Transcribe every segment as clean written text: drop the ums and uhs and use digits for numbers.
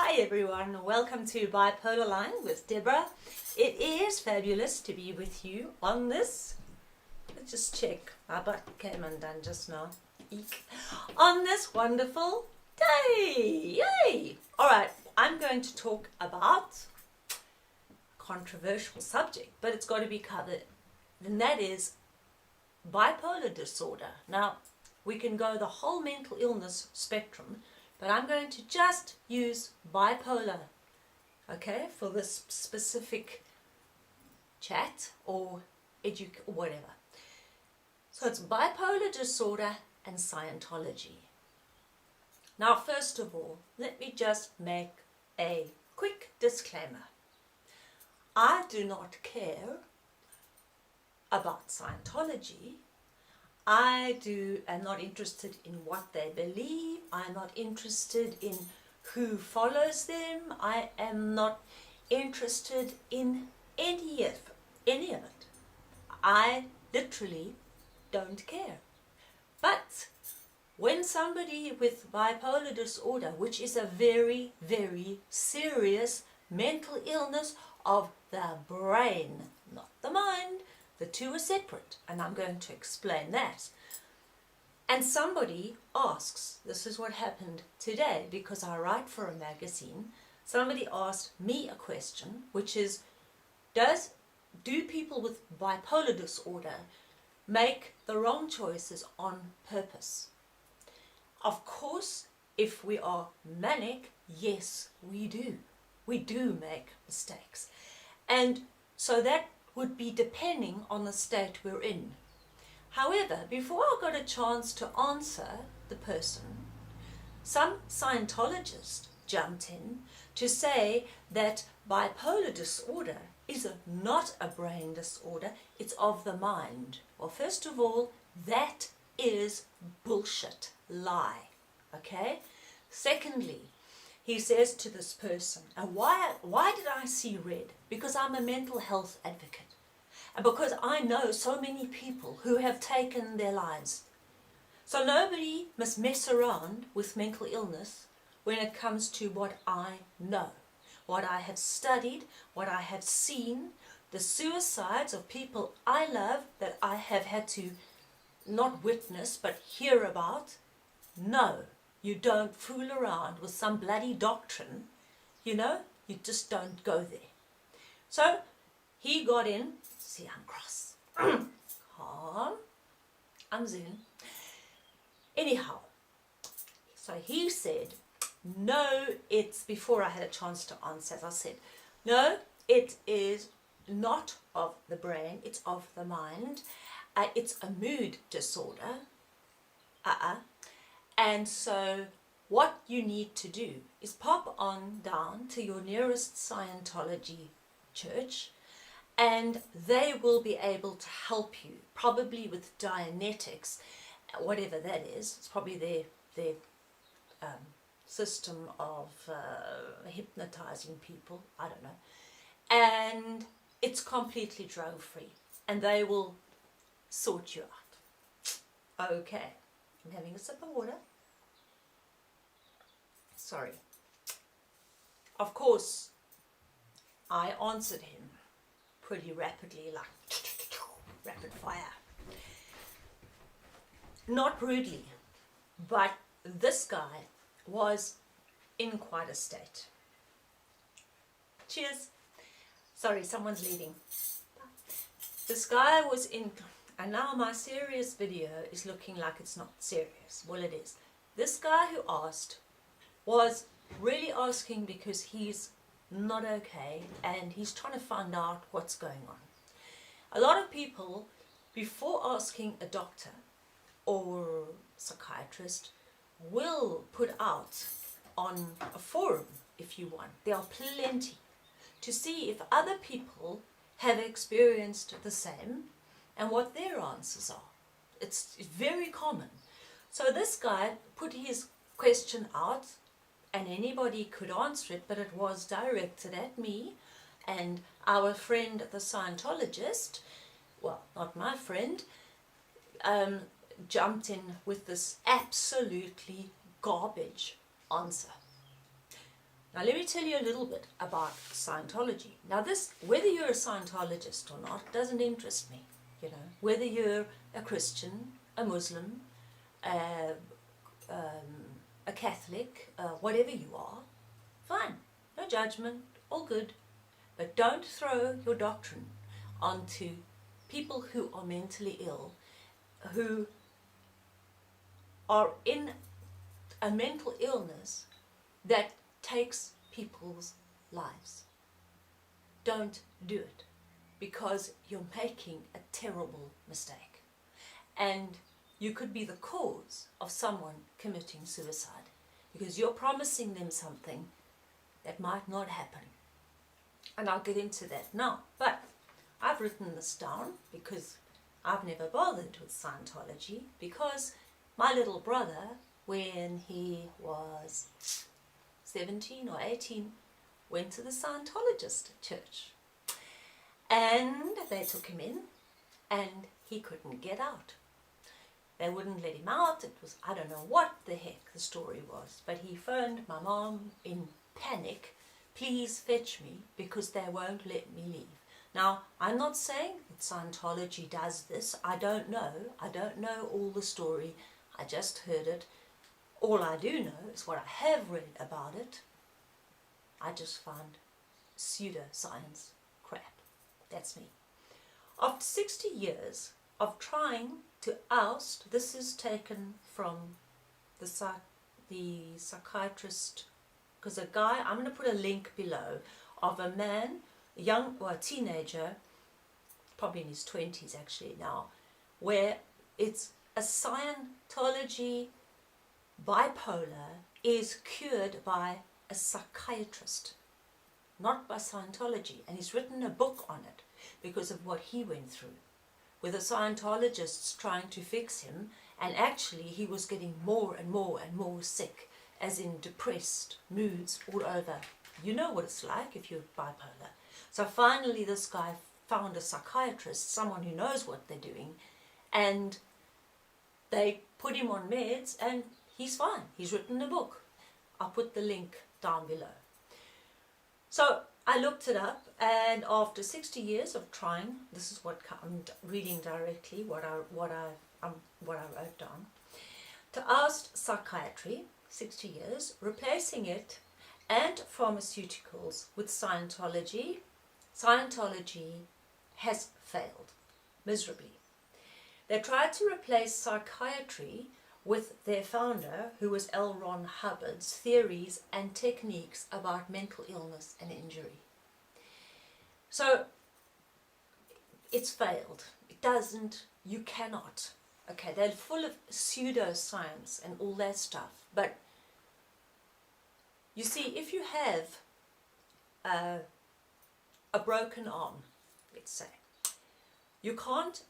Hi everyone, welcome to Bipolar Line with Deborah. It is fabulous to be with you on this. Let's just check. My butt came undone just now. Eek. On this wonderful day. Yay! Alright, I'm going to talk about a controversial subject, but it's got to be covered. And that is bipolar disorder. Now, we can go the whole mental illness spectrum, but I'm going to just use bipolar, okay, for this specific chat or whatever. So it's bipolar disorder and Scientology. Now, first of all, let me just make a quick disclaimer. I do not care about Scientology. am not interested in what they believe. I'm not interested in who follows them. I am not interested in any of it. I literally don't care. But when somebody with bipolar disorder, which is a very, very serious mental illness of the brain, not the mind, the two are separate, and I'm going to explain that. And somebody asks, this is what happened today, because I write for a magazine, somebody asked me a question, which is, do people with bipolar disorder make the wrong choices on purpose? Of course, if we are manic, yes, we do. We do make mistakes. And so that would be depending on the state we're in. However, before I got a chance to answer the person, some Scientologist jumped in to say that bipolar disorder is not a brain disorder, it's of the mind. Well, first of all, that is bullshit, lie, okay? Secondly, he says to this person, and why did I see red? Because I'm a mental health advocate. And because I know so many people who have taken their lives. So nobody must mess around with mental illness when it comes to what I know, what I have studied, what I have seen, the suicides of people I love that I have had to not witness but hear about. No, you don't fool around with some bloody doctrine, you just don't go there. So he got in. See, I'm cross. Calm. I'm Zoom. Anyhow, so he said, no, it's, before I had a chance to answer, as I said, no, it is not of the brain, it's of the mind. It's a mood disorder. And so what you need to do is pop on down to your nearest Scientology church, and they will be able to help you, probably with Dianetics, whatever that is. It's probably their system of hypnotizing people, I don't know. And it's completely drug-free, and they will sort you out. Okay, I'm having a sip of water. Sorry. Of course, I answered him pretty rapidly, like rapid fire. Not rudely, but this guy was in quite a state. Cheers. Sorry, someone's leaving. This guy was in, and now my serious video is looking like it's not serious. Well, it is. This guy who asked was really asking because he's not okay and he's trying to find out what's going on. A lot of people, before asking a doctor or psychiatrist, will put out on a forum, if you want, there are plenty, to see if other people have experienced the same and what their answers are. It's very common. So this guy put his question out, and anybody could answer it, but it was directed at me and our friend the Scientologist, well, not my friend, jumped in with this absolutely garbage answer. Now let me tell you a little bit about Scientology. Now this, whether you're a Scientologist or not, doesn't interest me. You know, whether you're a Christian, a Muslim, a Catholic, whatever you are, fine, no judgment, all good. But don't throw your doctrine onto people who are mentally ill, who are in a mental illness that takes people's lives. Don't do it, because you're making a terrible mistake. And you could be the cause of someone committing suicide, because you're promising them something that might not happen. And I'll get into that now. But I've written this down because I've never bothered with Scientology, because my little brother, when he was 17 or 18, went to the Scientologist church. And they took him in, and he couldn't get out. They wouldn't let him out. It was, I don't know what the heck the story was, but he phoned my mom in panic, please fetch me, because they won't let me leave. Now, I'm not saying that Scientology does this. I don't know. I don't know all the story. I just heard it. All I do know is what I have read about it. I just found pseudoscience crap. That's me. After 60 years of trying to oust, this is taken from the psychiatrist, because a guy, I'm going to put a link below, of a man, a young, or a teenager, probably in his 20s actually now, where it's a Scientology bipolar is cured by a psychiatrist, not by Scientology. And he's written a book on it because of what he went through, with the Scientologists trying to fix him, and actually he was getting more and more and more sick, as in depressed moods all over. You know what it's like if you're bipolar. So finally this guy found a psychiatrist, someone who knows what they're doing, and they put him on meds, and he's fine. He's written a book. I'll put the link down below. So I looked it up, and after 60 years of trying, this is what I'm reading directly, what I wrote down. To oust psychiatry, 60 years, replacing it and pharmaceuticals with Scientology. Scientology has failed miserably. They tried to replace psychiatry with their founder, who was L. Ron Hubbard's theories and techniques about mental illness and injury. So it's failed. It doesn't, you cannot. Okay, they're full of pseudoscience and all that stuff. But you see, if you have a broken arm, let's say, you can't,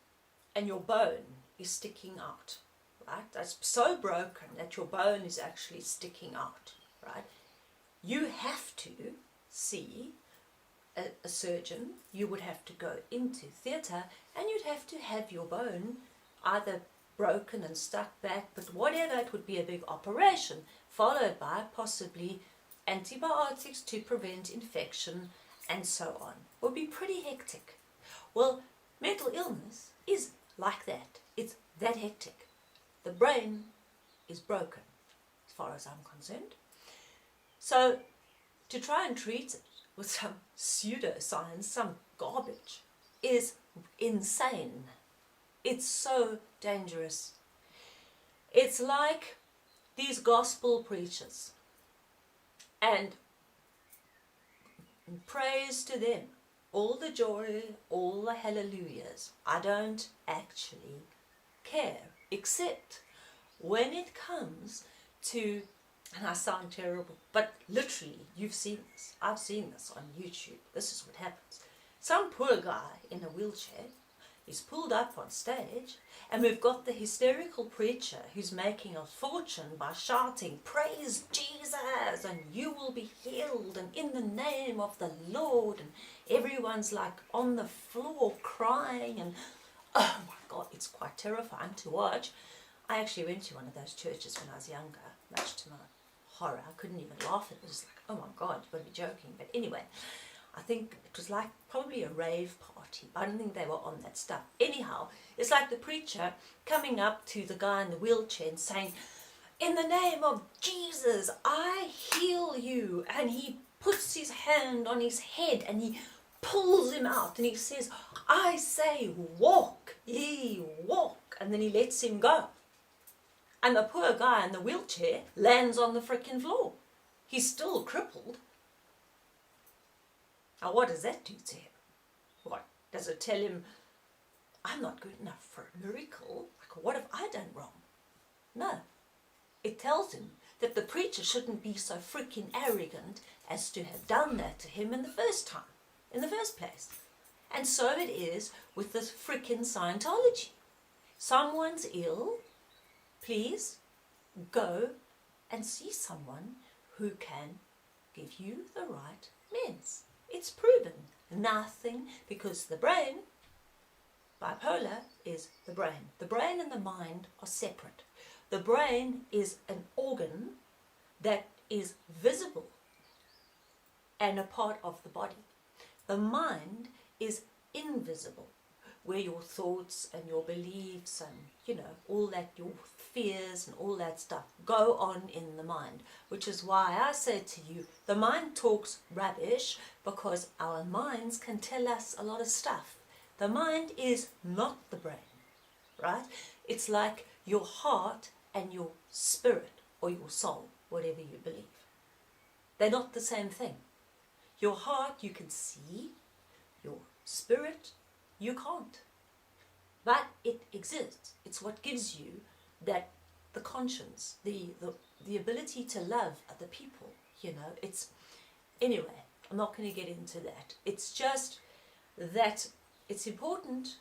and your bone is sticking out, right? That's so broken that your bone is actually sticking out, right? You have to see a surgeon. You would have to go into theatre, and you'd have to have your bone either broken and stuck back, but whatever, it would be a big operation, followed by possibly antibiotics to prevent infection, and so on. It would be pretty hectic. Well, mental illness is like that. It's that hectic. The brain is broken, as far as I'm concerned. So to try and treat it with some pseudoscience, some garbage, is insane. It's so dangerous. It's like these gospel preachers, and praise to them, all the joy, all the hallelujahs. I don't actually care, except when it comes to, and I sound terrible, but literally, you've seen this. I've seen this on YouTube. This is what happens. Some poor guy in a wheelchair is pulled up on stage, and we've got the hysterical preacher who's making a fortune by shouting, "Praise Jesus, and you will be healed, and in the name of the Lord," and everyone's like on the floor crying, and oh my God, it's quite terrifying to watch. I actually went to one of those churches when I was younger, much to my horror. I couldn't even laugh at it. It was like, oh my God, you've got to be joking. But anyway, I think it was like probably a rave party. I don't think they were on that stuff. Anyhow, it's like the preacher coming up to the guy in the wheelchair and saying, in the name of Jesus, I heal you. And he puts his hand on his head and he pulls him out and he says, I say walk, ye walk. And then he lets him go. And the poor guy in the wheelchair lands on the frickin' floor. He's still crippled. Now what does that do to him? What? Does it tell him, I'm not good enough for a miracle? Like, what have I done wrong? No. It tells him that the preacher shouldn't be so freaking arrogant as to have done that to him in the first place. And so it is with this freaking Scientology. Someone's ill, please go and see someone who can give you the right meds. It's proven. Nothing, because the brain, bipolar is the brain. The brain and the mind are separate. The brain is an organ that is visible and a part of the body. The mind is invisible, where your thoughts and your beliefs and, all that, your fears and all that stuff go on in the mind. Which is why I say to you, the mind talks rubbish, because our minds can tell us a lot of stuff. The mind is not the brain, right? It's like your heart and your spirit, or your soul, whatever you believe. They're not the same thing. Your heart you can see, your spirit you can't. But it exists. It's what gives you that, the conscience, the ability to love other people, It's, anyway, I'm not going to get into that. It's just that it's important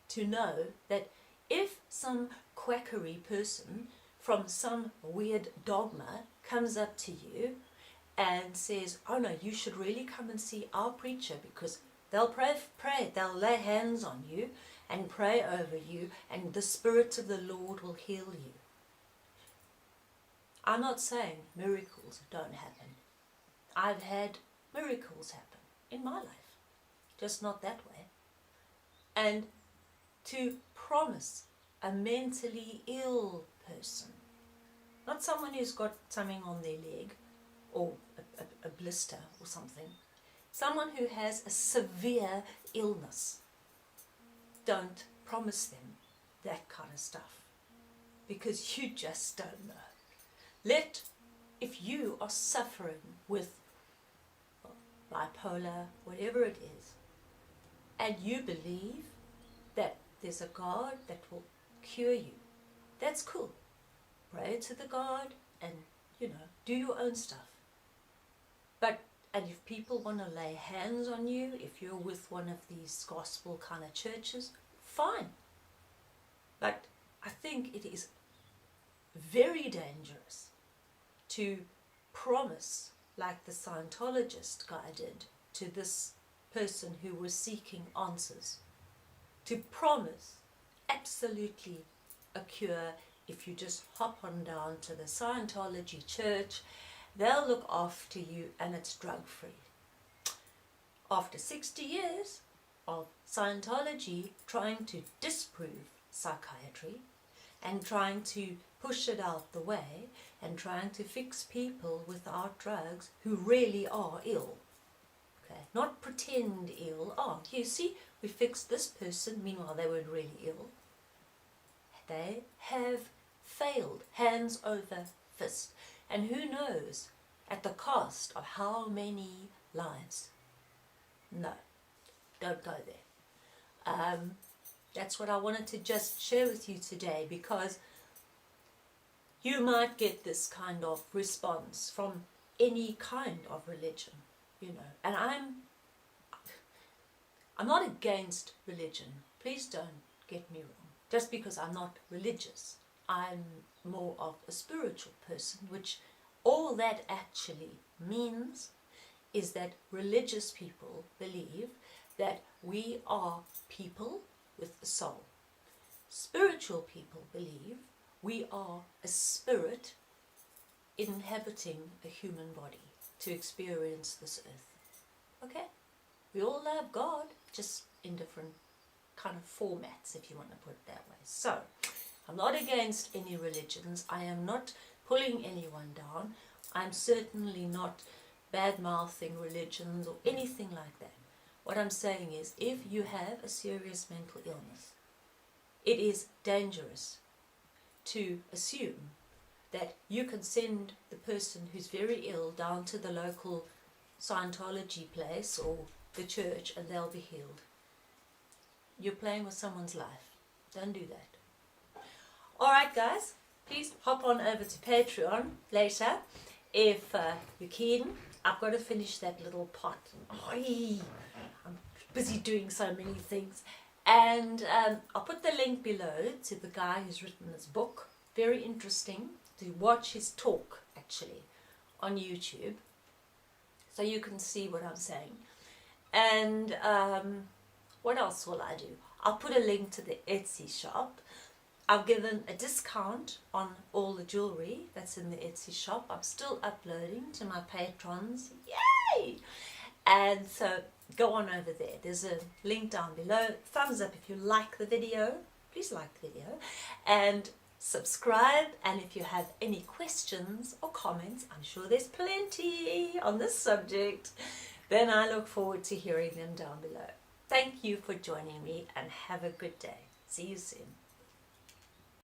to know that if some quackery person from some weird dogma comes up to you and says, oh no, you should really come and see our preacher, because they'll pray, they'll lay hands on you and pray over you, and the Spirit of the Lord will heal you. I'm not saying miracles don't happen. I've had miracles happen in my life, just not that way. And to promise a mentally ill person, not someone who's got something on their leg or a blister or something, someone who has a severe illness, don't promise them that kind of stuff, because you just don't know. If you are suffering with bipolar, whatever it is, and you believe that there's a God that will cure you, that's cool. Pray to the God and, do your own stuff. And if people want to lay hands on you, if you're with one of these gospel kind of churches, fine. But I think it is very dangerous to promise, like the Scientologist guy did to this person who was seeking answers, to promise absolutely a cure. If you just hop on down to the Scientology church, they'll look after you and it's drug-free. After 60 years of Scientology trying to disprove psychiatry and trying to push it out the way and trying to fix people without drugs who really are ill, okay, not pretend ill. Oh, you see, we fixed this person, meanwhile they weren't really ill. They have failed, hands over fist. And who knows, at the cost of how many lives? No, don't go there. That's what I wanted to just share with you today, because you might get this kind of response from any kind of religion, And I'm not against religion. Please don't get me wrong. Just because I'm not religious, I'm more of a spiritual person, which all that actually means is that religious people believe that we are people with a soul. Spiritual people believe we are a spirit inhabiting a human body to experience this earth. Okay? We all love God, just in different kind of formats, if you want to put it that way. So, I'm not against any religions. I am not pulling anyone down. I'm certainly not bad-mouthing religions or anything like that. What I'm saying is, if you have a serious mental illness, it is dangerous to assume that you can send the person who's very ill down to the local Scientology place or the church and they'll be healed. You're playing with someone's life. Don't do that. Alright guys, please hop on over to Patreon later if you're keen. I've got to finish that little pot. Oy, I'm busy doing so many things. And I'll put the link below to the guy who's written this book. Very interesting to watch his talk actually on YouTube, so you can see what I'm saying. And what else will I do? I'll put a link to the Etsy shop. I've given a discount on all the jewelry that's in the Etsy shop. I'm still uploading to my patrons. Yay! And so go on over there. There's a link down below. Thumbs up if you like the video. Please like the video. And subscribe. And if you have any questions or comments, I'm sure there's plenty on this subject, then I look forward to hearing them down below. Thank you for joining me and have a good day. See you soon.